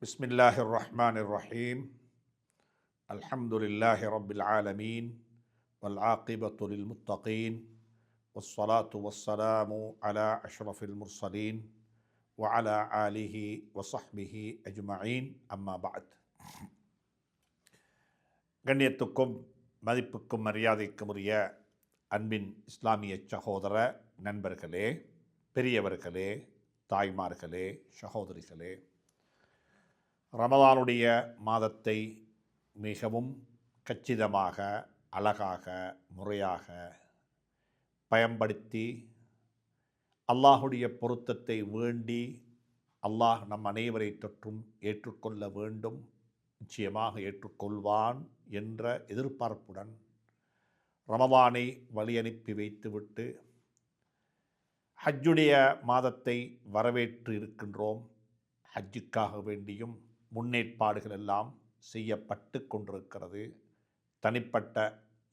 பிஸ்மில்லாஹிர் ரஹ்மானிர் ரஹீம். அல்ஹம்துலில்லாஹி ரப்பில் ஆலமீன். வல் ஆகிபத்து லில் முத்தகீன். வஸ்ஸலாத்து வஸ்ஸலாமு அலா அஷ்ரஃபில் முர்சலீன் வ அலா ஆலிஹி வ ஸஹ்பிஹி அஜ்மஈன். அம்மா பஅத். கண்ணியத்துக்கும் மதிப்புக்கும் மரியாதைக்கும் உரிய அன்பின் இஸ்லாமிய சகோதர நண்பர்களே, பெரியவர்களே, தாய்மார்களே, சகோதரிகளே, ரமதானுடைய மாதத்தை மிகவும் கச்சிதமாக, அழகாக, முறையாக பயன்படுத்தி அல்லாஹுடைய பொருத்தத்தை வேண்டி அல்லாஹ் நம் அனைவரை தொற்றும் ஏற்றுக்கொள்ள வேண்டும், நிச்சயமாக ஏற்றுக்கொள்வான் என்ற எதிர்பார்ப்புடன் ரமதானை வழியனுப்பி வைத்துவிட்டு ஹஜ்ஜுடைய மாதத்தை வரவேற்று இருக்கின்றோம். ஹஜ்ஜுக்காக வேண்டியும் முன்னேற்பாடுகள் எல்லாம் செய்யப்பட்டு கொண்டிருக்கிறது. தனிப்பட்ட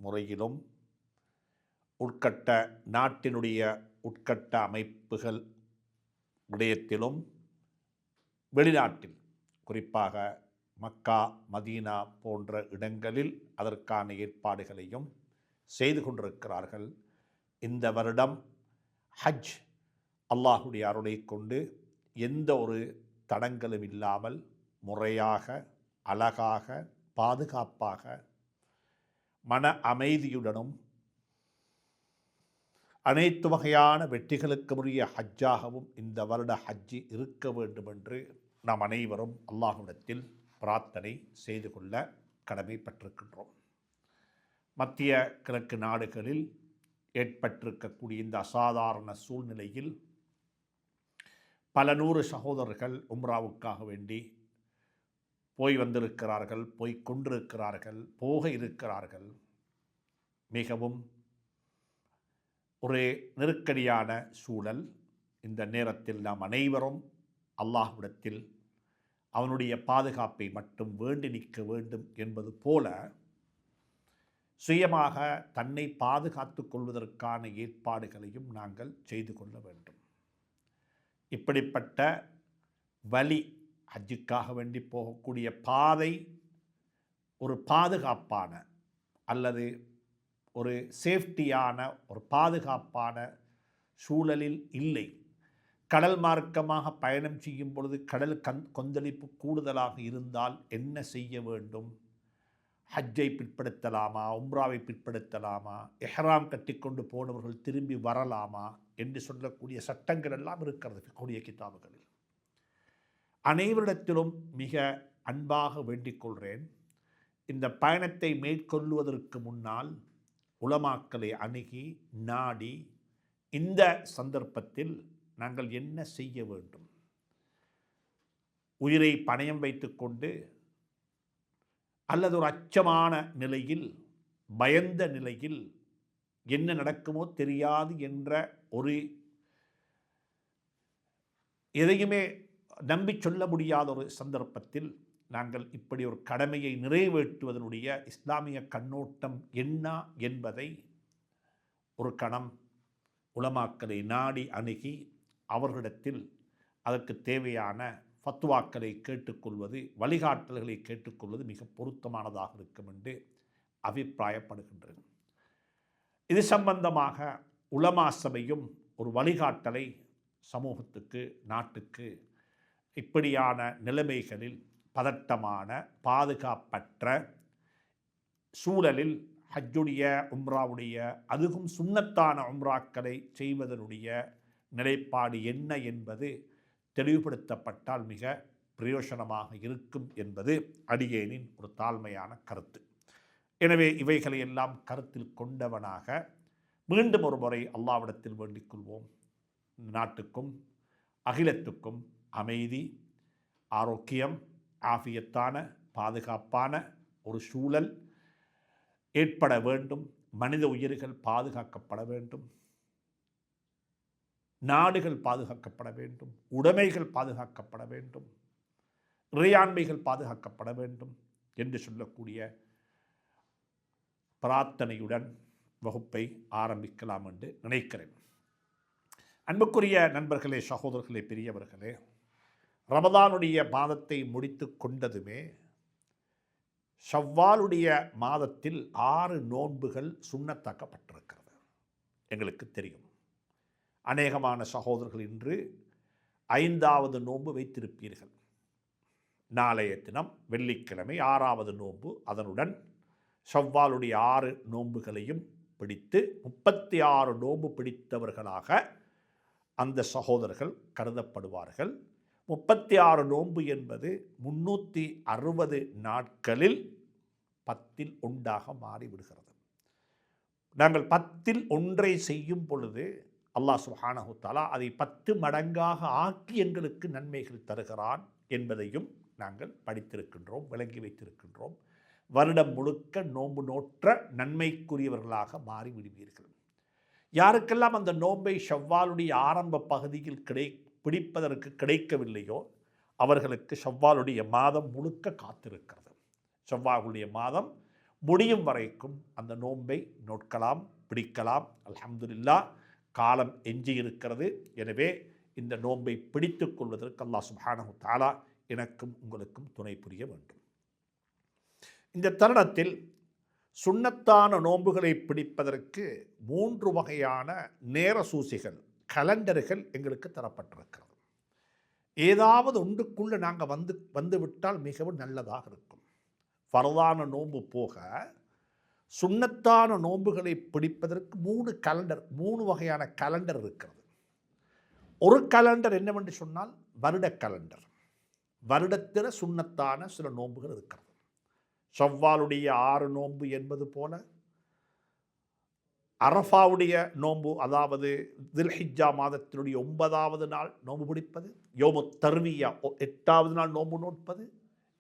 முறையிலும் உட்கட்ட நாட்டினுடைய உட்கட்ட அமைப்புகள் விடயத்திலும் வெளிநாட்டில் குறிப்பாக மக்கா, மதீனா போன்ற இடங்களில் அதற்கான ஏற்பாடுகளையும் செய்து கொண்டிருக்கிறார்கள். இந்த வருடம் ஹஜ் அல்லாஹுடைய அருளை கொண்டு எந்த ஒரு தடங்களும் இல்லாமல் முறையாக, அழகாக, பாதுகாப்பாக, மன அமைதியுடனும் அனைத்து வகையான வெற்றிகளுக்குரிய ஹஜ்ஜாகவும் இந்த வருட ஹஜ்ஜி இருக்க வேண்டும் என்று நாம் அனைவரும் அல்லாஹ்விடத்தில் பிரார்த்தனை செய்து கொள்ள கடமைப்பட்டிருக்கின்றோம். மத்திய கிழக்கு நாடுகளில் ஏற்பட்டிருக்கக்கூடிய இந்த அசாதாரண சூழ்நிலையில் பல நூறு சகோதரர்கள் உம்ராவுக்காக வேண்டி போய் வந்திருக்கிறார்கள், போய் கொண்டிருக்கிறார்கள், போக இருக்கிறார்கள். மிகவும் ஒரு நெருக்கடியான சூழல். இந்த நேரத்தில் நாம் அனைவரும் அல்லாஹ்விடத்தில் அவனுடைய பாதுகாப்பை மட்டும் வேண்டி நிற்க வேண்டும் என்பது போல சுயமாக தன்னை பாதுகாத்து கொள்வதற்கான ஏற்பாடுகளையும் நாங்கள் செய்து கொள்ள வேண்டும். இப்படிப்பட்ட வழி, ஹஜ்ஜுக்காக வேண்டி போகக்கூடிய பாதை ஒரு பாதுகாப்பான அல்லது ஒரு சேஃப்டியான, ஒரு பாதுகாப்பான சூழலில் இல்லை. கடல் மார்க்கமாக பயணம் செய்யும் பொழுது கடல் கொந்தளிப்பு கூடுதலாக இருந்தால் என்ன செய்ய வேண்டும்? ஹஜ்ஜை பிற்படுத்தலாமா, உம்ராவை பிற்படுத்தலாமா, எஹ்ராம் கட்டிக்கொண்டு போனவர்கள் திரும்பி வரலாமா என்று சொல்லக்கூடிய சட்டங்கள் எல்லாம் இருக்கிறது ஃபிக்ஹுடைய கிதாபுகளில். அனைவரிடத்திலும் மிக அன்பாக வேண்டிக் கொள்கிறேன், இந்த பயணத்தை மேற்கொள்வதற்கு முன்னால் உலமாக்களை அணுகி நாடி இந்த சந்தர்ப்பத்தில் நாங்கள் என்ன செய்ய வேண்டும்? உயிரை பணயம் வைத்துக்கொண்டு அல்லது ஒரு அச்சமான நிலையில், பயந்த நிலையில், என்ன நடக்குமோ தெரியாது என்ற ஒரு எதையுமே நம்பி சொல்ல முடியாத ஒரு சந்தர்ப்பத்தில் நாங்கள் இப்படி ஒரு கடமையை நிறைவேற்றுவதனுடைய இஸ்லாமிய கண்ணோட்டம் என்ன என்பதை ஒரு கணம் உலமாக்களை நாடி அணுகி அவர்களிடத்தில் அதற்கு தேவையான ஃபத்வாக்களை கேட்டுக்கொள்வது, வழிகாட்டல்களை கேட்டுக்கொள்வது மிக பொருத்தமானதாக இருக்கும் என்று அபிப்பிராயப்படுகின்றது. இது சம்பந்தமாக உலமா சபையும் ஒரு வழிகாட்டலை சமூகத்துக்கு, நாட்டுக்கு இப்படியான நிலைமைகளில் பதட்டமான, பாதுகாப்பற்ற சூழலில் ஹஜ்ஜுடைய, உம்ராவுடைய, அதுவும் சுன்னத்தான உம்ராக்களை செய்வதனுடைய நிலைப்பாடு என்ன என்பது தெளிவுபடுத்தப்பட்டால் மிக பிரயோசனமாக இருக்கும் என்பது அடியேனின் ஒரு தாழ்மையான கருத்து. எனவே இவைகளை எல்லாம் கருத்தில் கொண்டவனாக மீண்டும் ஒரு முறை அல்லாஹ்விடத்தில் வேண்டிக் கொள்வோம். நாட்டுக்கும் அகிலத்துக்கும் அமைதி, ஆரோக்கியம், ஆஃபியத்தான, பாதுகாப்பான ஒரு சூழல் ஏற்பட வேண்டும். மனித உயிர்கள் பாதுகாக்கப்பட வேண்டும். நாடுகள் பாதுகாக்கப்பட வேண்டும். உடைமைகள் பாதுகாக்கப்பட வேண்டும். இறையாண்மைகள் பாதுகாக்கப்பட வேண்டும் என்று சொல்லக்கூடிய பிரார்த்தனையுடன் வகுப்பை ஆரம்பிக்கலாம் என்று நினைக்கிறேன். அன்புக்குரிய நண்பர்களே, சகோதரர்களே, பெரியவர்களே, ரமதானுடைய மாதத்தை முடித்து கொண்டதுமே ஷவ்வாலுடைய மாதத்தில் 6 நோன்புகள் சுன்னத்தாக்கப்பட்டிருக்கிறது. எங்களுக்கு தெரியும். அநேகமான சகோதரர்கள் இன்று 5வது நோன்பு வைத்திருப்பீர்கள். நாளைய தினம் வெள்ளிக்கிழமை 6வது நோன்பு, அதனுடன் ஷவ்வாலுடைய 6 நோன்புகளையும் பிடித்து 36 நோன்பு பிடித்தவர்களாக அந்த சகோதரர்கள் கருதப்படுவார்கள். 36 நோன்பு என்பது 360 நாட்களில் 10ல் 1 மாறிவிடுகிறது. நாங்கள் 10ல் 1 செய்யும் பொழுது அல்லாஹ் சுப்ஹானஹு தஆலா அதை 10 மடங்காக ஆக்கி எங்களுக்கு நன்மைகள் தருகிறான் என்பதையும் நாங்கள் படித்திருக்கின்றோம், விளங்கி வைத்திருக்கின்றோம். வருடம் முழுக்க நோன்பு நோற்ற நன்மைக்குரியவர்களாக மாறிவிடுவீர்கள். யாருக்கெல்லாம் அந்த நோன்பை ஷவ்வாலுடைய ஆரம்ப பகுதியில் பிடிப்பதற்கு கிடைக்கவில்லையோ அவர்களுக்கு ஷவ்வாலுடைய மாதம் முழுக்க காத்திருக்கிறது. ஷவ்வாலுடைய மாதம் முடியும் வரைக்கும் அந்த நோன்பை நோட்கலாம், பிடிக்கலாம். அல்ஹம்துலில்லாஹ், காலம் எஞ்சி இருக்கிறது. எனவே இந்த நோன்பை பிடித்துக் கொள்வதற்கு அல்லாஹ் சுப்ஹானஹு தஆலா எனக்கும் உங்களுக்கும் துணை புரிய வேண்டும். இந்த தருணத்தில் சுன்னத்தான நோன்புகளை பிடிப்பதற்கு 3 வகையான நேர சூசிகள், கலண்டர்கள் எங்களுக்கு தரப்பட்டிருக்கிறது. ஏதாவது ஒன்றுக்குள்ளே நாங்கள் வந்துவிட்டால் மிகவும் நல்லதாக இருக்கும். ஃபர்தான நோன்பு போக சுன்னத்தான நோன்புகளை பிடிப்பதற்கு 3 வகையான கலண்டர் இருக்கிறது. ஒரு கலண்டர் என்னவென்று சொன்னால் வருட கலண்டர். வருடத்தில் சுன்னத்தான சில நோன்புகள் இருக்கிறது. ஷவ்வாலுடைய 6 நோன்பு என்பது போல, அரஃபாவுடைய நோன்பு, அதாவது தில்ஹிஜ்ஜா மாதத்தினுடைய 9வது நாள் நோன்பு பிடிப்பது, யோமுத் தர்வியா 8வது நாள் நோன்பு நோட்பது,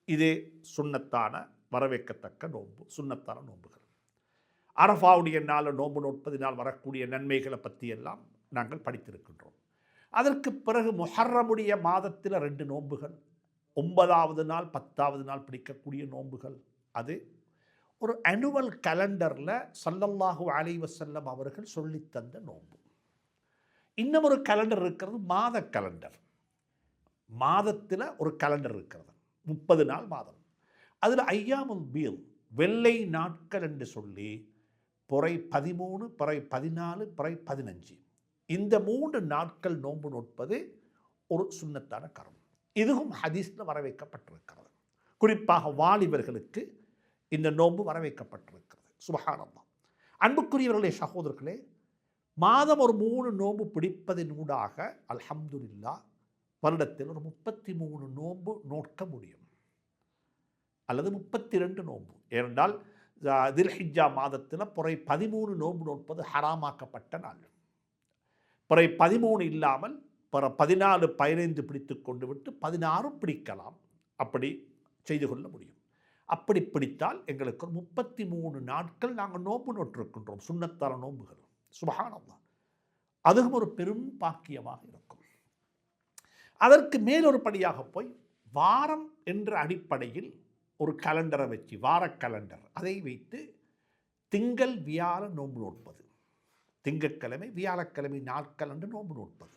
இது சுன்னத்தான வரவேற்கத்தக்க நோன்பு, சுன்னத்தான நோன்புகள். அரஃபாவுடைய நாள் நோன்பு நோட்பதினால் வரக்கூடிய நன்மைகளை பற்றியெல்லாம் நாங்கள் படித்திருக்கின்றோம். அதற்கு பிறகு முஹர்ரமுடைய மாதத்தில் 2 நோன்புகள், 9வது நாள் 10வது நாள் பிடிக்கக்கூடிய நோன்புகள். அது ஒரு ஆனுவல் கலண்டரில் ஸல்லல்லாஹு அலைஹி வஸல்லம் அவர்கள் சொல்லித்தந்த நோன்பு. இன்னும் ஒரு கலண்டர் இருக்கிறது, மாத கலண்டர். மாதத்தில் ஒரு கலண்டர் இருக்கிறது, 30 நாள் மாதம். அதில் ஐயாமுல் பீல், வெள்ளை நாட்கள் என்று சொல்லி பிறை 13, பிறை 14, பிறை 15, இந்த 3 நாட்கள் நோன்பு நோட்பது ஒரு சுன்னத்தான கர்மம். இதுவும் ஹதீஸில் வரவேற்கப்பட்டிருக்கிறது. குறிப்பாக வாலிபர்களுக்கு இந்த நோன்பு வரவேற்கப்பட்டிருக்கிறது. சுப்ஹானல்லாஹ். அன்புக்குரியவர்களே, சகோதரர்களே, மாதம் ஒரு 3 நோன்பு பிடிப்பதினூடாக அல்ஹம்துலில்லாஹ் வருடத்தில் ஒரு 33 நோன்பு நோட்க முடியும், அல்லது 32 நோன்பு. ஏனென்றால் தில்ஹிஜ்ஜா மாதத்தில் பிறை 13 நோன்பு நோட்பது ஹராமாக்கப்பட்ட நாள். பிறை 13 இல்லாமல் பிற 14, 15 பிடித்து கொண்டு விட்டு 16 பிடிக்கலாம். அப்படி செய்து கொள்ள முடியும். அப்படி பிடித்தால் எங்களுக்கு ஒரு 33 நாட்கள் நாங்கள் நோன்பு நோட்டிருக்கின்றோம், சுன்னத்தான நோன்புகள். சுப்ஹானல்லாஹ், அதுவும் ஒரு பெரும் பாக்கியமாக இருக்கும். அதற்கு மேலொரு படியாக போய் வாரம் என்ற அடிப்படையில் ஒரு கலண்டரை வச்சு, வார கலண்டர், அதை வைத்து திங்கள் வியாழ நோன்பு நோட்பது, திங்கட்கிழமை வியாழக்கிழமை நாட்கள் என்று நோன்பு நோட்பது,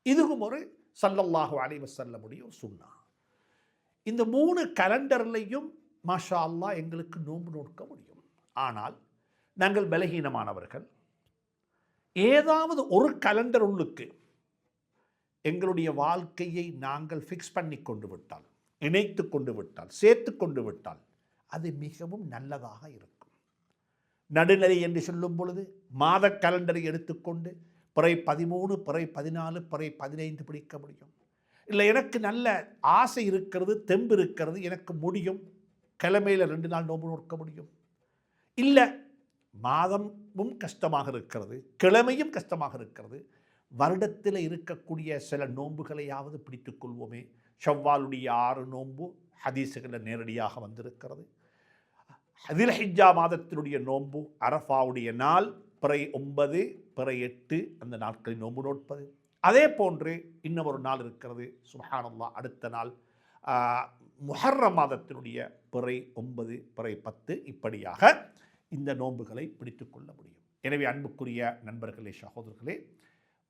இதுவும் ஒரு ஸல்லல்லாஹு அலைஹி வஸல்லமுடைய ஒரு சுன்னா. இந்த 3 கலண்டர்லையும் மாஷா அல்லாஹ் எங்களுக்கு நோன்பு நோட்க முடியும். ஆனால் நாங்கள் பலகீனமானவர்கள். ஏதாவது ஒரு கலண்டர் உள்ளுக்கு எங்களுடைய வாழ்க்கையை நாங்கள் ஃபிக்ஸ் பண்ணி கொண்டு விட்டால், இணைத்து கொண்டு விட்டால், சேர்த்து கொண்டு விட்டால் அது மிகவும் நல்லதாக இருக்கும். நடுநிலை என்று சொல்லும் பொழுது மாத கலண்டரை எடுத்துக்கொண்டு பிறை 13, பிறை 14, பிறை 15 பிடிக்க முடியும். இல்லை, எனக்கு நல்ல ஆசை இருக்கிறது, தெம்பு இருக்கிறது, எனக்கு முடியும், கிழமையில் 2 நாள் நோன்பு நோக்க முடியும். இல்லை, மாதமும் கஷ்டமாக இருக்கிறது, கிழமையும் கஷ்டமாக இருக்கிறது, வருடத்தில் இருக்கக்கூடிய சில நோன்புகளையாவது பிடித்துக் கொள்வோமே. ஷவ்வாலுடைய 6 நோன்பு ஹதீஸுகளில் நேரடியாக வந்திருக்கிறது. தில்ஹிஜ்ஜா மாதத்தினுடைய நோன்பு, அரஃபாவுடைய நாள், பிறை 9, பிறை 8 அந்த நாட்களில் நோன்பு நோட்பது. அதே போன்று இன்னும் ஒரு நாள் இருக்கிறது, சுப்ஹானல்லாஹ், அடுத்த நாள் முஹர்ரம் மாதத்தினுடைய பிறை 9, பிறை 10, இப்படியாக இந்த நோன்புகளை பிடித்து கொள்ள முடியும். எனவே அன்புக்குரிய நண்பர்களே, சகோதரர்களே,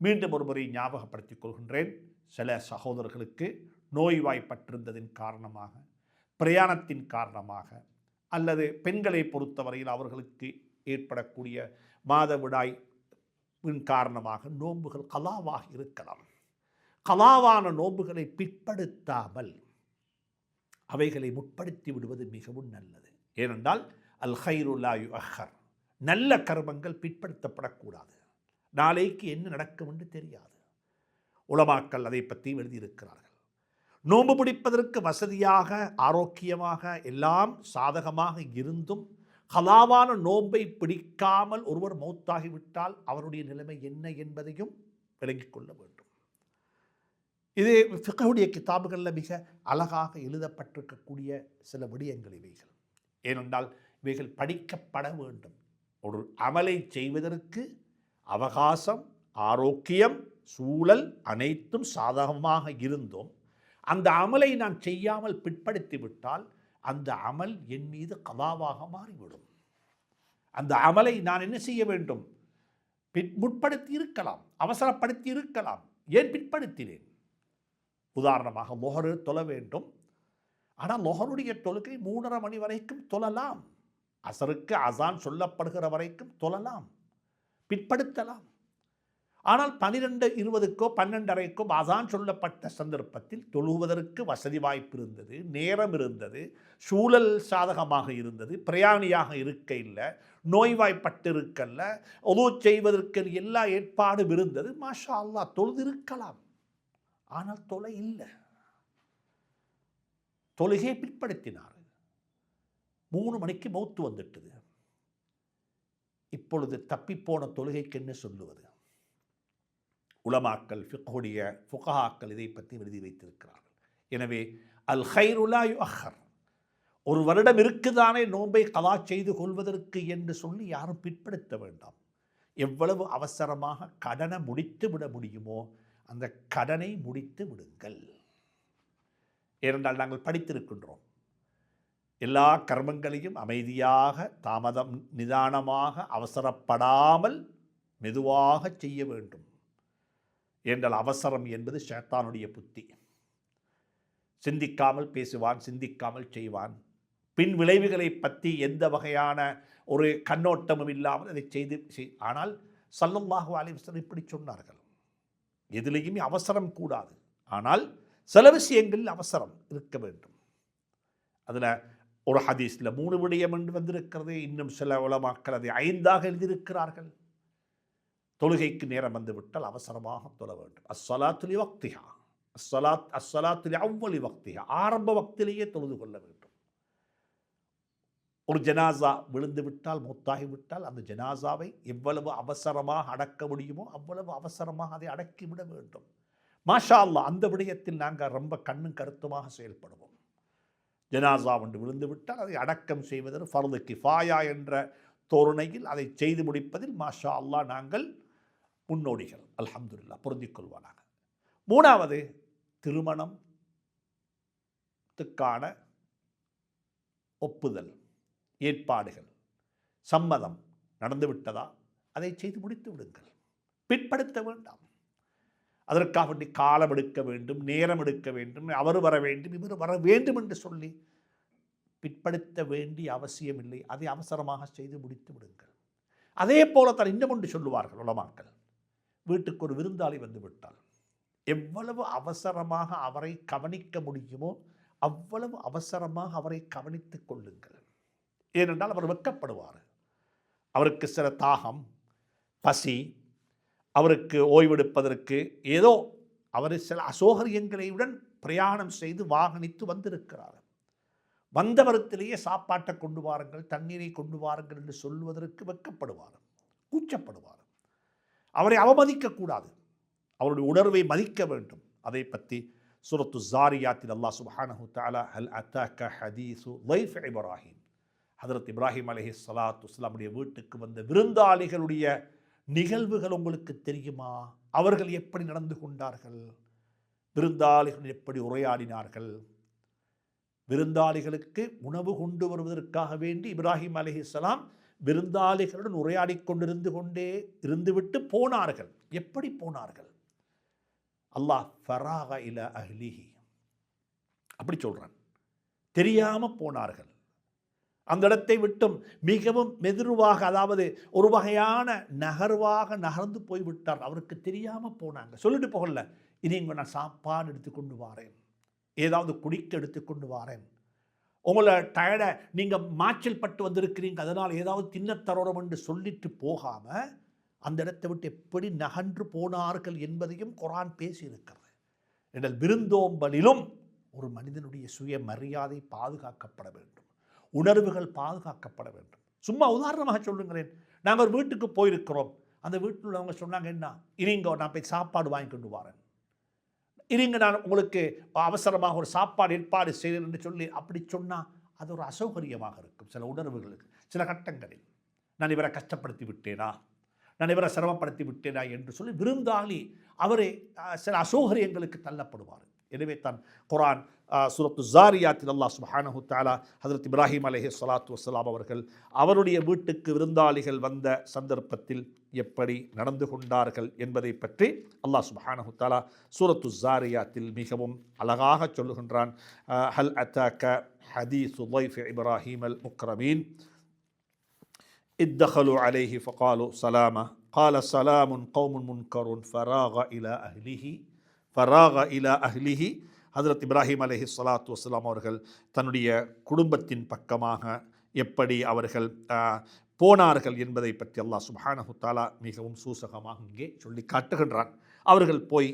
மீண்டும் ஒருமுறை ஞாபகப்படுத்திக் கொள்கின்றேன். சில சகோதரர்களுக்கு நோய்வாய்ப்பட்டிருந்ததின் காரணமாக, பிரயாணத்தின் காரணமாக, அல்லது பெண்களை பொறுத்தவரையில் அவர்களுக்கு ஏற்படக்கூடிய மாதவிடாய் காரணமாக நோன்புகள் கலாவாக இருக்கலாம். கலாவான நோன்புகளை பிற்படுத்தாமல் அவைகளை முற்படுத்தி விடுவது மிகவும் நல்லது. ஏனென்றால் அல் ஹைரு லா யுஅக்கர், நல்ல கர்மங்கள் பிற்படுத்தப்படக்கூடாது. நாளைக்கு என்ன நடக்கும் என்று தெரியாது. உலமாக்கள் அதை பற்றி எழுதியிருக்கிறார்கள். நோன்பு பிடிப்பதற்கு வசதியாக, ஆரோக்கியமாக, எல்லாம் சாதகமாக இருந்தும் கலாவான நோன்பை பிடிக்காமல் ஒருவர் மௌத்தாகிவிட்டால் அவருடைய நிலைமை என்ன என்பதையும் விளங்கிக் கொள்ள வேண்டும். இது ஃபிக்ஹுடைய கிதாபுகளில் மிக அழகாக எழுதப்பட்டிருக்கக்கூடிய சில விடயங்கள் இவைகள். ஏனென்றால் இவைகள் படிக்கப்பட வேண்டும். ஒரு அமலை செய்வதற்கு அவகாசம், ஆரோக்கியம், சூழல் அனைத்தும் சாதகமாக இருந்தும் அந்த அமலை நான் செய்யாமல் பிற்படுத்திவிட்டால் அந்த அமல் என் மீது கலாவாக மாறிவிடும். அந்த அமலை நான் என்ன செய்ய வேண்டும்? முற்படுத்தி இருக்கலாம், அவசரப்படுத்தி இருக்கலாம். ஏன் பிற்படுத்தினேன்? உதாரணமாக லொஹரு தொழ வேண்டும். ஆனால் லொஹருடைய தொழுகை 3:30 மணி வரைக்கும் தொழலாம். அசருக்கு அசான் சொல்லப்படுகிற வரைக்கும் தொழலாம், பிற்படுத்தலாம். ஆனால் 12:20க்கோ 12:30க்கோ அசான் சொல்லப்பட்ட சந்தர்ப்பத்தில் தொழுவதற்கு வசதி வாய்ப்பு இருந்தது, நேரம் இருந்தது, சூழல் சாதகமாக இருந்தது, பிரயாணியாக இருக்க இல்லை, நோய்வாய்ப்பட்டிருக்கல்ல, உது செய்வதற்கு எல்லா ஏற்பாடும் இருந்தது. மாஷா அல்லாஹ் தொழுது இருக்கலாம். ஆனால் தொலை இல்லை, தொழுகையை பிற்படுத்தினார். 3 மணிக்கு மௌத்து வந்துட்டது. இப்பொழுது தப்பிப்போன தொழுகைக்கு என்ன சொல்லுவது? உலமாக்கள், ஃபுகஹாக்கள் இதை பற்றி எழுதி வைத்திருக்கிறார்கள். எனவே அல் ஹைரு லா யுஅக்கர், ஒரு வருடம் இருக்குதானே நோன்பை கலா செய்து கொள்வதற்கு என்று சொல்லி யாரும் பிற்படுத்த வேண்டாம். எவ்வளவு அவசரமாக கடனை முடித்து விட முடியுமோ அந்த கடனை முடித்து விடுங்கள். ஏனென்றால் நாங்கள் படித்திருக்கின்றோம், எல்லா கர்மங்களையும் அமைதியாக, தாமதம், நிதானமாக, அவசரப்படாமல் மெதுவாக செய்ய வேண்டும். என்றால் அவசரம் என்பது ஷைத்தானுடைய புத்தி. சிந்திக்காமல் பேசுவான், சிந்திக்காமல் செய்வான். பின் விளைவுகளை பற்றி எந்த வகையான ஒரு கண்ணோட்டமும் இல்லாமல் அதை செய்து ஆனால் ஸல்லல்லாஹு அலைஹி வஸல்லம் இப்படி சொன்னார்கள், எதிலையுமே அவசரம் கூடாது. ஆனால் சில விஷயங்களில் அவசரம் இருக்க வேண்டும். அதில் ஒரு ஹதீஸில் 3 விடயம் என்று வந்திருக்கிறது. இன்னும் சில உலமாக்கள் அதை 5ஆக எழுதியிருக்கிறார்கள். தொழுகைக்கு நேரம் வந்துவிட்டால் அவசரமாக தொழ வேண்டும். அஸ்ஸலாத்து லி வக்திஹா, அஸ்ஸலாத்து லி அவ்வலி வக்திஹா, ஆரம்ப வக்திலேயே தொழுது கொள்ள வேண்டும். ஒரு ஜனாசா விழுந்து விட்டால், மூத்தாகிவிட்டால் அந்த ஜனாசாவை எவ்வளவு அவசரமாக அடக்க முடியுமோ அவ்வளவு அவசரமாக அதை அடக்கிவிட வேண்டும். மாஷா அல்லாஹ், அந்த விடயத்தில் நாங்கள் ரொம்ப கண்ணும் கருத்துமாக செயல்படுவோம். ஜனாசா ஒன்று விழுந்து விட்டால் அதை அடக்கம் செய்வதில் ஃபர்து கிஃபாயா என்ற தோரணையில் அதை செய்து முடிப்பதில் மாஷா அல்லாஹ் நாங்கள் முன்னோடிகள். அல்ஹம்துலில்லாஹ், பொருந்திக் கொள்வானாக. 3வது, திருமணத்துக்கான ஒப்புதல், ஏற்பாடுகள், சம்மதம் நடந்துவிட்டதா அதை செய்து முடித்து விடுங்கள். பிற்படுத்த வேண்டாம். அதற்காக வேண்டி காலம் எடுக்க வேண்டும், நேரம் எடுக்க வேண்டும், அவர் வர வேண்டும், இவர் வர வேண்டும் என்று சொல்லி பிற்படுத்த வேண்டிய அவசியம் இல்லை. அதை அவசரமாக செய்து முடித்து விடுங்கள். அதே போலத்தான் இன்னும் ஒன்று சொல்லுவார்கள் உலமாக்கள், வீட்டுக்கு ஒரு விருந்தாளி வந்து விட்டால் எவ்வளவு அவசரமாக அவரை கவனிக்க முடியுமோ அவ்வளவு அவசரமாக அவரை கவனித்துக் கொள்ளுங்கள். ஏனென்றால் அவர் வெட்கப்படுவார். அவருக்கு சில தாகம், பசி, அவருக்கு ஓய்வெடுப்பதற்கு ஏதோ அவர் சில அசௌகரியங்களுடன் பிரயாணம் செய்து வாகனித்து வந்திருக்கிறார். வந்தவரத்திலேயே சாப்பாட்டை கொண்டு வாருங்கள், தண்ணீரை கொண்டு வாருங்கள் என்று சொல்வதற்கு வெட்கப்படுவார், கூச்சப்படுவார். அவரை அவமதிக்கக்கூடாது, அவருடைய உணர்வை மதிக்க வேண்டும். அதை பற்றி சூரத்து ஸாரியாத்தில் அல்லாஹ் சுப்ஹானஹு தஆலா ஹல் அதாக ஹதீஸு லைஃப் இப்ராஹிம், ஹதரத் இப்ராஹிம் அலைஹிஸ்ஸலாத்து வஸ்ஸலாமுடைய வீட்டுக்கு வந்த விருந்தாளிகளுடைய நிகழ்வுகள் உங்களுக்கு தெரியுமா? அவர்கள் எப்படி நடந்து கொண்டார்கள்? விருந்தாளிகள் எப்படி உரையாடினார்கள்? விருந்தாளிகளுக்கு உணவு கொண்டு வருவதற்காக வேண்டி இப்ராஹிம் அலைஹிஸ்ஸலாம் விருந்தாளிகளுடன் உரையாடி கொண்டே இருந்துவிட்டு போனார்கள். எப்படி போனார்கள்? அல்லாஹ் ஃபராக இல அஹ்லிஹி, அப்படி சொல்றான். தெரியாமல் போனார்கள். அந்த இடத்தை விட்டும் மிகவும் மெதுவாக, அதாவது ஒரு வகையான நகர்வாக நகர்ந்து போய்விட்டார். அவருக்கு தெரியாமல் போனாங்க. சொல்லிட்டு போகல, இனி இங்கே நான் சாப்பாடு எடுத்துக்கொண்டு வாரேன், ஏதாவது குடிக்க எடுத்துக்கொண்டு வாரேன், உங்களை டயர்டை நீங்கள் மாய்ச்சல் பட்டு வந்திருக்கிறீங்க, அதனால் ஏதாவது தின்னத்தரோரம் என்று சொல்லிட்டு போகாமல் அந்த இடத்தை விட்டு எப்படி நகன்று போனார்கள் என்பதையும் குர்ஆன் பேசியிருக்கிறது. என்றால் விருந்தோம்பலிலும் ஒரு மனிதனுடைய சுய மரியாதை பாதுகாக்கப்பட வேண்டும், உணர்வுகள் பாதுகாக்கப்பட வேண்டும். சும்மா உதாரணமாக சொல்லுங்களேன், நாங்கள் ஒரு வீட்டுக்கு போயிருக்கிறோம், அந்த வீட்டில் உள்ளவங்க சொன்னாங்க, என்ன இனிங்க நான் போய் சாப்பாடு வாங்கி கொண்டு வரேன், இனிங்க நான் உங்களுக்கு அவசரமாக ஒரு சாப்பாடு ஏற்பாடு செய்கிறேன் என்று சொல்லி அப்படி சொன்னால் அது ஒரு அசௌகரியமாக இருக்கும். சில உணர்வுகளுக்கு சில கட்டங்களில் நான் இவரை கஷ்டப்படுத்தி விட்டேனா, நான் இவரை சிரமப்படுத்தி விட்டேனா என்று சொல்லி விருந்தாளி அவரே சில அசௌகரியங்களுக்கு தள்ளப்படுவார். எனவே தான் குர்ஆன் சூரத்து ஸாரியாத்தில் அல்லாஹ் சுப்ஹானஹு தஆலா ஹஜ்ரத் இப்ராஹிம் அலைஹிஸ்ஸலாத்து வஸ்ஸலாம் அவர்கள் அவருடைய வீட்டுக்கு விருந்தாளிகள் வந்த சந்தர்ப்பத்தில் எப்படி நடந்து கொண்டார்கள் என்பதை பற்றி அல்லாஹ் சுப்ஹானஹு தஆலா சூரத்து ஸாரியாத்தில் மிகவும் அழகாக சொல்லுகின்றான். ஹல் அதாக ஹதீஸு ضيف இப்ராஹிம் அல் முக்ரமீன் இத்தகலு அலைஹி ஃபகாலு சலாமா قال سلام قوم منكر فراغ إلى أهله. ஹஜ்ரத் இப்ராஹிம் அலைஹிஸ்ஸலாத்து வஸ்ஸலாம் அவர்கள் தன்னுடைய குடும்பத்தின் பக்கமாக எப்படி அவர்கள் போனார்கள் என்பதை பற்றி அல்லாஹ் சுப்ஹானஹு தஆலா மிகவும் சூசகமாக இங்கே சொல்லி காட்டுகின்றான். அவர்கள் போய்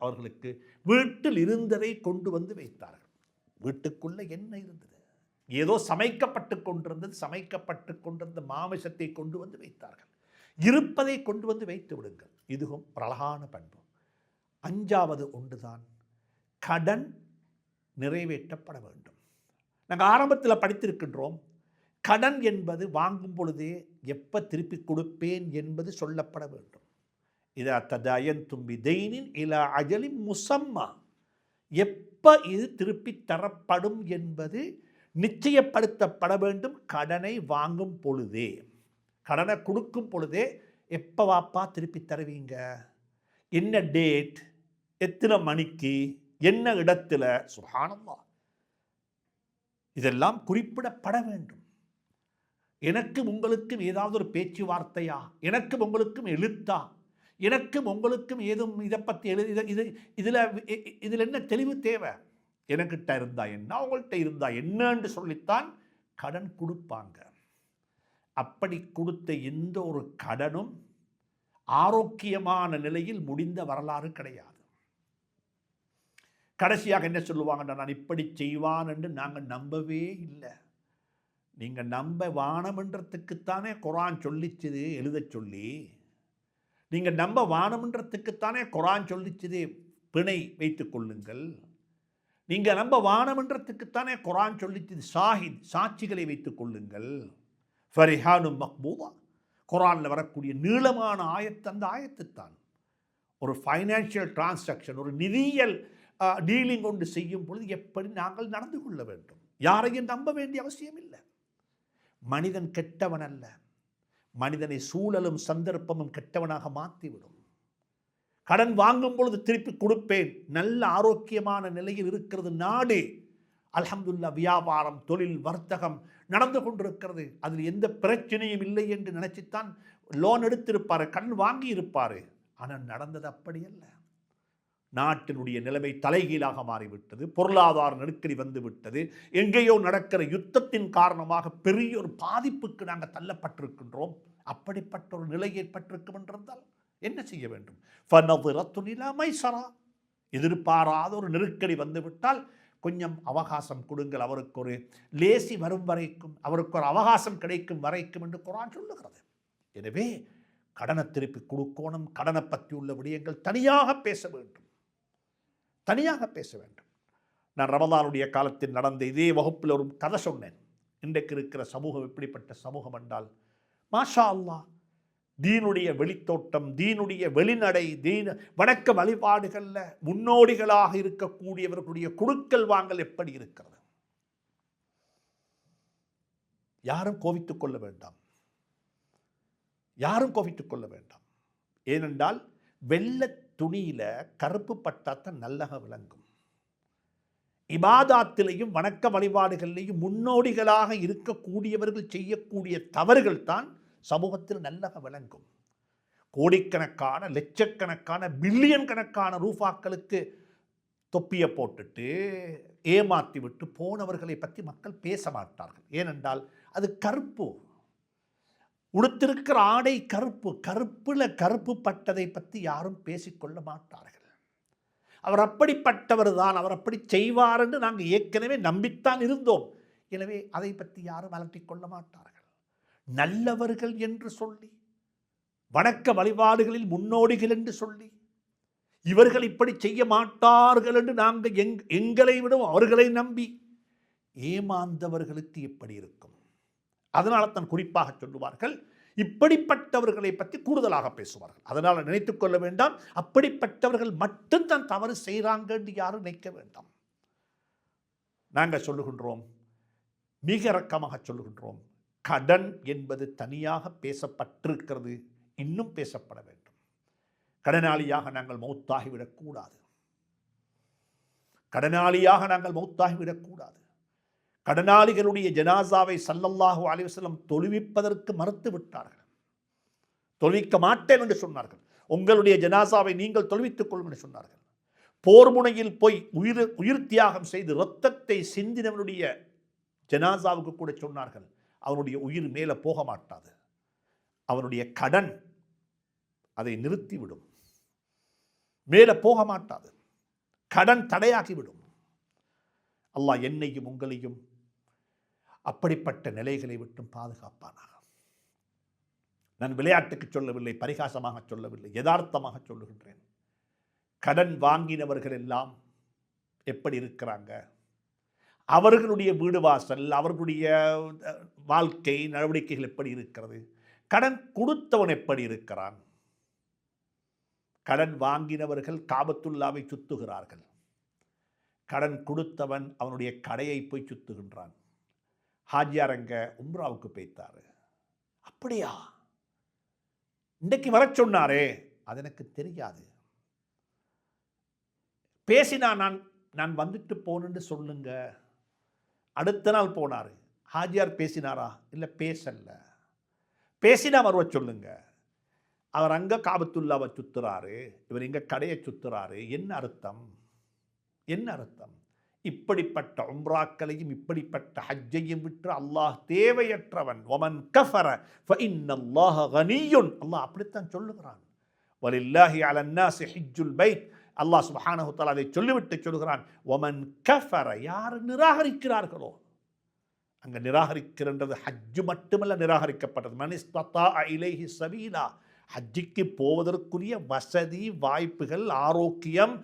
அவர்களுக்கு வீட்டில் இருந்ததை கொண்டு வந்து வைத்தார்கள். வீட்டுக்குள்ளே என்ன இருந்தது? ஏதோ சமைக்கப்பட்டு கொண்டிருந்த மாமிசத்தை கொண்டு வந்து வைத்தார்கள். இருப்பதை கொண்டு வந்து வைத்து விடுங்கள். இதுவும் ஒரு அழகான பண்பு. 5வது ஒன்றுதான் கடன் நிறைவேற்றப்பட வேண்டும். நாங்கள் ஆரம்பத்தில் படித்திருக்கின்றோம், கடன் என்பது வாங்கும் பொழுதே எப்போ திருப்பி கொடுப்பேன் என்பது சொல்லப்பட வேண்டும். இதா ததாயன்தும் பிதைனின் இலா அஜலின் முஸம்மா, எப்போ இது திருப்பி தரப்படும் என்பது நிச்சயப்படுத்தப்பட வேண்டும். கடனை வாங்கும் பொழுதே, கடனை கொடுக்கும் பொழுதே எப்போ வாப்பா திருப்பி தருவீங்க, என்ன டேட், எத்தனை மணிக்கு, என்ன இடத்துல, சுப்ஹானல்லாஹ், இதெல்லாம் குறிப்பிடப்பட வேண்டும். எனக்கும் உங்களுக்கும் ஏதாவது ஒரு பேச்சுவார்த்தையா, எனக்கும் உங்களுக்கும் எழுத்தா, எனக்கும் உங்களுக்கும் ஏதும் இதை பற்றி இதில் என்ன தெளிவு தேவை? எனக்கிட்ட இருந்தா என்ன, அவங்கள்ட்ட இருந்தா என்னன்னு சொல்லித்தான் கடன் கொடுப்பாங்க. அப்படி கொடுத்த எந்த ஒரு கடனும் ஆரோக்கியமான நிலையில் முடிந்த வரலாறு கிடையாது. கடைசியாக என்ன சொல்லுவாங்கன்னா, நான் இப்படி செய்வான் என்று நாங்கள் நம்பவே இல்லை. நீங்கள் நம்ப வானமன்றத்துக்குத்தானே குர்ஆன் சொல்லிச்சுது எழுத சொல்லி, நீங்கள் நம்ப வானமன்றத்துக்குத்தானே குர்ஆன் சொல்லிச்சுது பிணை வைத்துக் கொள்ளுங்கள், நீங்கள் நம்ப வானமன்றத்துக்குத்தானே குர்ஆன் சொல்லிச்சுது ஷாஹித் சாட்சிகளை வைத்துக் கொள்ளுங்கள், ஃபரிஹானும் மக்பூதா, குர்ஆனில் வரக்கூடிய நீளமான ஆயத்து அந்த ஆயத்துத்தான். ஒரு ஃபைனான்சியல் டிரான்சாக்ஷன், ஒரு நிதியியல் டீலிங் கொண்டு செய்யும் பொழுது எப்படி நாங்கள் நடந்து கொள்ள வேண்டும், யாரையும் நம்ப வேண்டிய அவசியம் இல்லை. மனிதன் கெட்டவன் அல்ல, மனிதனை சூழலும் சந்தர்ப்பமும் கெட்டவனாக மாற்றிவிடும். கடன் வாங்கும் பொழுது திருப்பி கொடுப்பேன், நல்ல ஆரோக்கியமான நிலையில் இருக்கிறது நாடு, அல்ஹம்துலில்லாஹ், வியாபாரம் தொழில் வர்த்தகம் நடந்து கொண்டிருக்கிறது, அதில் எந்த பிரச்சனையும் இல்லை என்று நினைச்சுத்தான் லோன் எடுத்திருப்பார், கடன் வாங்கி இருப்பார். ஆனால் நடந்தது அப்படி அல்ல. நாட்டினுடைய நிலைமை தலைகீழாக மாறிவிட்டது, பொருளாதார நெருக்கடி வந்து விட்டது, எங்கேயோ நடக்கிற யுத்தத்தின் காரணமாக பெரிய ஒரு பாதிப்புக்கு நாங்கள் தள்ளப்பட்டிருக்கின்றோம். அப்படிப்பட்ட ஒரு நிலை ஏற்பட்டிருக்கும் என்றால் என்ன செய்ய வேண்டும்? ஃபனظிரத்துன் இலா மைஸரா, எதிர்பாராத ஒரு நெருக்கடி வந்துவிட்டால் கொஞ்சம் அவகாசம் கொடுங்கள், அவருக்கு ஒரு லேசி வரும் வரைக்கும், அவருக்கு ஒரு அவகாசம் கிடைக்கும் வரைக்கும் என்று குர்ஆன் சொல்லுகிறது. எனவே கடனை திருப்பி கொடுக்கணும், கடனை பற்றி உள்ள விடயங்கள் தனியாக பேச வேண்டும், தனியாக பேச வேண்டும். நான் ரமலானுடைய காலத்தில் நடந்த இதே வகுப்பில் ஒரு கதை சொன்னேன். இன்றைக்கு இருக்கிற சமூகம் எப்படிப்பட்ட சமூகம் என்றால், மாஷா அல்லாஹ், தீனுடைய வெளித்தோட்டம், தீனுடைய வெளிநடை, தீன வணக்க வழிபாடுகளில் முன்னோடிகளாக இருக்கக்கூடியவர்களுடைய கொடுக்கல் வாங்கல் எப்படி இருக்கிறது? யாரும் கோபித்துக் கொள்ள வேண்டாம், யாரும் கோபித்துக் கொள்ள வேண்டாம். ஏனென்றால் வெள்ளை துணியில கருப்பு பட்டாத்தான் நல்லக விளங்கும். இபாதாத்திலையும் வணக்க வழிபாடுகளிலேயும் முன்னோடிகளாக இருக்கக்கூடியவர்கள் செய்யக்கூடிய தவறுகள் தான் சமூகத்தில் நல்லக விளங்கும். கோடிக்கணக்கான லட்சக்கணக்கான பில்லியன் கணக்கான ரூபாக்களுக்கு தொப்பியை போட்டுட்டு ஏமாற்றி விட்டு போனவர்களை பற்றி மக்கள் பேச மாட்டார்கள். ஏனென்றால் அது கருப்பு, உடுத்திருக்கிற ஆடை கருப்பு, கருப்பு பட்டதை பற்றி யாரும் பேசிக்கொள்ள மாட்டார்கள். அவர் அப்படிப்பட்டவர் தான், அவர் அப்படி செய்வார் என்று நாங்கள் ஏற்கனவே நம்பித்தான் இருந்தோம். எனவே அதை பற்றி யாரும் அலட்டிக்கொள்ள மாட்டார்கள். நல்லவர்கள் என்று சொல்லி, வணக்க வழிபாடுகளில் முன்னோடிகள் என்று சொல்லி, இவர்கள் இப்படி செய்ய மாட்டார்கள் என்று நாங்கள் எங்களை விடும் அவர்களை நம்பி ஏமாந்தவர்களுக்கு எப்படி இருக்கும்? அதனால தான் குறிப்பாக சொல்லுவார்கள், இப்படிப்பட்டவர்களை பற்றி கூடுதலாக பேசுவார்கள். அதனால் நினைத்துக் கொள்ள வேண்டாம், அப்படிப்பட்டவர்கள் மட்டும்தான் தவறு செய்கிறாங்க என்று யாரும் நினைக்க வேண்டாம். நாங்கள் சொல்லுகின்றோம், மிக இறக்கமாக சொல்லுகின்றோம், கடன் என்பது தனியாக பேசப்பட்டிருக்கிறது, இன்னும் பேசப்பட வேண்டும். கடனாளியாக நாங்கள் மௌத்தாகிவிடக்கூடாது. கடனாளியாக நாங்கள் மௌத்தாகிவிடக்கூடாது. கடனாளிகளுடைய ஜனாசாவை ஸல்லல்லாஹு அலைஹி வஸல்லம் தொழுவிப்பதற்கு மறுத்து விட்டார்கள். தொழுவிக்க மாட்டேன் என்று சொன்னார்கள். உங்களுடைய ஜனாசாவை நீங்கள் தொழுவித்துக் கொள்ளுங்கள் என்று சொன்னார்கள். போர் முனையில் போய் உயிர் தியாகம் செய்து இரத்தத்தை சிந்தினவனுடைய ஜனாசாவுக்கு கூட சொன்னார்கள், அவனுடைய உயிர் மேலே போக மாட்டாது, அவனுடைய கடன் அதை நிறுத்திவிடும், மேலே போக மாட்டாது, கடன் தடையாகிவிடும். அல்லாஹ் என்னையும் உங்களையும் அப்படிப்பட்ட நிலைகளை விட்டும் பாதுகாப்பானாக. நான் விளையாட்டுக்கு சொல்லவில்லை, பரிகாசமாக சொல்லவில்லை, யதார்த்தமாக சொல்லுகின்றேன். கடன் வாங்கினவர்கள் எல்லாம் எப்படி இருக்கிறாங்க? அவர்களுடைய வீடு வாசல், அவர்களுடைய வாழ்க்கை நடவடிக்கைகள் எப்படி இருக்கிறது? கடன் கொடுத்தவன் எப்படி இருக்கிறான்? கடன் வாங்கினவர்கள் காபத்துல்லாவை சுத்துகிறார்கள். கடன் கொடுத்தவன் அவனுடைய கடையை போய் சுத்துகின்றான். ஹாஜியாரங்க உம்ராவுக்கு போய்த்தாரு. அப்படியா? இன்றைக்கு வர சொன்னாரே, அது எனக்கு தெரியாது. பேசினா நான் வந்துட்டு போனேன்னு சொல்லுங்க. அடுத்த நாள் போனார். ஹாஜியார் பேசினாரா? இல்லை, பேசல. பேசினா வருவ சொல்லுங்க. அவர் அங்கே காபத்துல்லாவை சுத்துறாரு, இவர் இங்கே கடையை சுத்துறாரு. என்ன அர்த்தம்? என்ன அர்த்தம்? இப்படிப்பட்ட உம்ராக்களையும் இப்படிப்பட்ட ஹஜ்ஜையும் விட்டு அல்லாஹ் தேவையற்றவன். ஒமன் கஃபர ஃபஇன்னல்லாஹ கனியுன். அல்லாஹ் அப்படித்தான் சொல்லுகிறான். வலில்லாஹி அலன்னாஸி ஹிஜ்ஜுல் பைத். அல்லாஹ் சுப்ஹானஹு வ தஆலா அதை சொல்லிவிட்டு சொல்லுகிறான், ஒமன் கஃபர, யார் நிராகரிக்கிறார்களோ. அங்கே நிராகரிக்கிறது ஹஜ்ஜு மட்டுமல்ல நிராகரிக்கப்பட்டது. மன் இஸ்ததாஅ இலைஹி சபீலா, ஹஜ்ஜிக்கு போவதற்குரிய வசதி வாய்ப்புகள், ஆரோக்கியம்,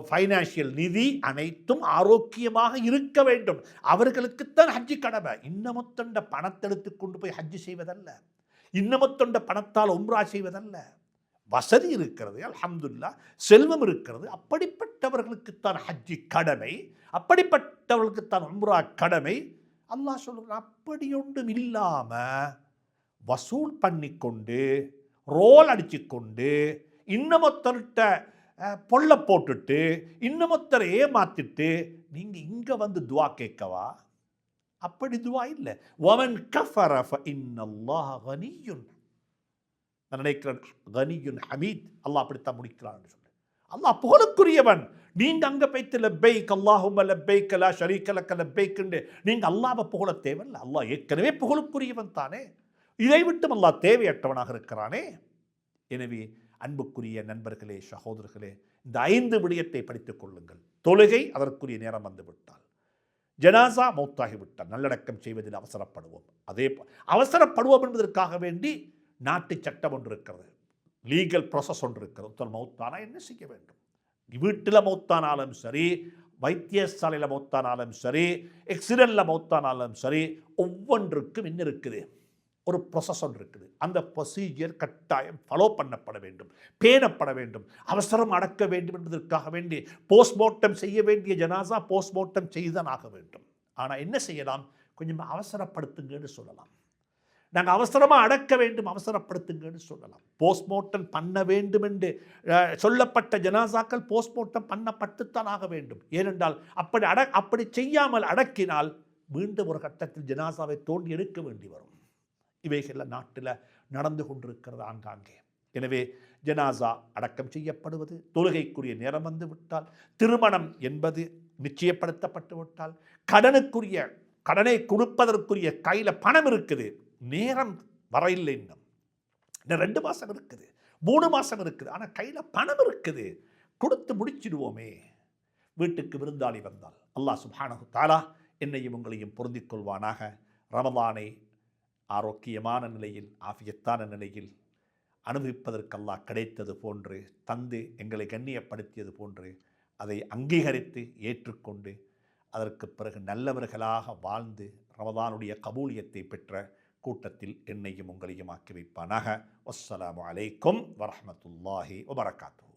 ஃபைனான்சியல் நிதி அனைத்தும் ஆரோக்கியமாக இருக்க வேண்டும். அவர்களுக்குத்தான் ஹஜ்ஜி கடமை. இன்னமொத்தொண்ட பணத்தை எடுத்து கொண்டு போய் ஹஜ்ஜி செய்வதல்ல, இன்னமொத்தொண்ட பணத்தால் உம்ரா செய்வதல்ல. வசதி இருக்கிறது, அல்ஹம்துலில்லாஹ், செல்வம் இருக்கிறது, அப்படிப்பட்டவர்களுக்குத்தான் ஹஜ்ஜி கடமை, அப்படிப்பட்டவர்களுக்குத்தான் உம்ரா கடமை. அல்லாஹ் சொல்லுகிறான், அப்படி ஒன்றும் இல்லாம வசூல் பண்ணிக்கொண்டு ரோல் அடிச்சுக்கொண்டு இன்னமொத்தர்கிட்ட பொல்ல போட்டுட்டு இன்னமொத்தரை ஏமாத்திட்டு நீங்க இங்க வந்து துவா கேட்கவா? அப்படி துவா இல்லை. வமன் கஃபர ஃபஇன்னல்லாஹ கனியுன். நான் நினைக்கிறேன் கனியுன் ஹமீத். அல்லாஹ் அப்படித்தான் முடிக்கிறான் சொல்லி. அல்லாஹ் புகழுக்குரியவன். நீங்க அங்க போய்த்து லப்பைக் அல்லாஹும்ம லப்பைக் லா ஷரீக லக லப்பைக் என்று நீங்க அல்லாஹ்வை புகழ தேவையில்லை. அல்லாஹ் ஏற்கனவே புகழுக்குரியவன் தானே. இதை விட்டு அல்லாஹ் தேவையற்றவனாக இருக்கிறானே. எனவே அன்புக்குரிய நண்பர்களே, சகோதரர்களே, இந்த 5 விடயத்தை படித்துக் கொள்ளுங்கள். தொழுகை அதற்குரிய நேரம் வந்துவிட்டால், ஜனாசா மௌத்தாகிவிட்டால் நல்லடக்கம் செய்வதில் அவசரப்படுவோம். அதே அவசரப்படுவோம் என்பதற்காக வேண்டி நாட்டு சட்டம் ஒன்று இருக்கிறது, லீகல் ப்ராசஸ் ஒன்று இருக்கிறது. ஒருத்தர் மௌத்தானா என்ன செய்ய வேண்டும்? வீட்டில் மௌத்தானாலும் சரி, வைத்தியசாலையில் மௌத்தானாலும் சரி, ஆக்சிடென்ட்ல மௌத்தானாலும் சரி, ஒவ்வொன்றுக்கும் என்ன இருக்குது? ஒரு ப்ரொசஸ் ஒன்று இருக்குது. அந்த ப்ரொசீஜர் கட்டாயம் ஃபாலோ பண்ணப்பட வேண்டும், பேணப்பட வேண்டும். அவசரம் அடக்க வேண்டும் என்பதற்காக வேண்டி போஸ்ட்மார்ட்டம் செய்ய வேண்டிய ஜனாசா போஸ்ட்மார்ட்டம் செய்துதான் ஆக வேண்டும். ஆனால் என்ன செய்யலாம்? கொஞ்சம் அவசரப்படுத்துங்கன்னு சொல்லலாம். நாங்கள் அவசரமாக அடக்க வேண்டும், அவசரப்படுத்துங்கன்னு சொல்லலாம். போஸ்ட்மார்ட்டம் பண்ண வேண்டும் என்று சொல்லப்பட்ட ஜனாசாக்கள் போஸ்ட்மார்ட்டம் பண்ணப்பட்டுத்தான் ஆக வேண்டும். ஏனென்றால் அப்படி செய்யாமல் அடக்கினால் மீண்டும் ஒரு கட்டத்தில் ஜனாசாவை தோண்டி எடுக்க வேண்டி வரும். இவைகள் நாட்டில் நடந்து கொண்டிருக்கிறது ஆங்காங்கே. எனவே ஜனாசா அடக்கம் செய்யப்படுவது, தொழுகைக்குரிய நேரம் வந்து விட்டால், திருமணம் என்பது நிச்சயப்படுத்தப்பட்டு விட்டால், கடனை கொடுப்பதற்குரிய கையில் பணம் இருக்குது, நேரம் வரையில்லை, இன்னும் 2 மாதம் இருக்குது, 3 மாதம் இருக்குது, ஆனால் கையில் பணம் இருக்குது, கொடுத்து முடிச்சிடுவோமே. வீட்டுக்கு விருந்தாளி வந்தால் அல்லாஹ் சுப்ஹானஹு தஆலா என்னையும் உங்களையும் பொருந்திக் கொள்வானாக. ரமலானை ஆரோக்கியமான நிலையில், ஆஃபியத்தான நிலையில் அனுபவிப்பதற்கு அல்லாஹ் கிடைத்தது போன்று தந்து எங்களை கண்ணியப்படுத்தியது போன்று அதை அங்கீகரித்து ஏற்றுக்கொண்டு அதற்கு பிறகு நல்லவர்களாக வாழ்ந்து ரமதானுடைய கபூலியத்தை பெற்ற கூட்டத்தில் என்னையும் உங்களையும் ஆக்கி வைப்பானாக. வஸ்ஸலாமு அலைக்கும் வரஹ்மத்துல்லாஹி வபரகாத்துஹு.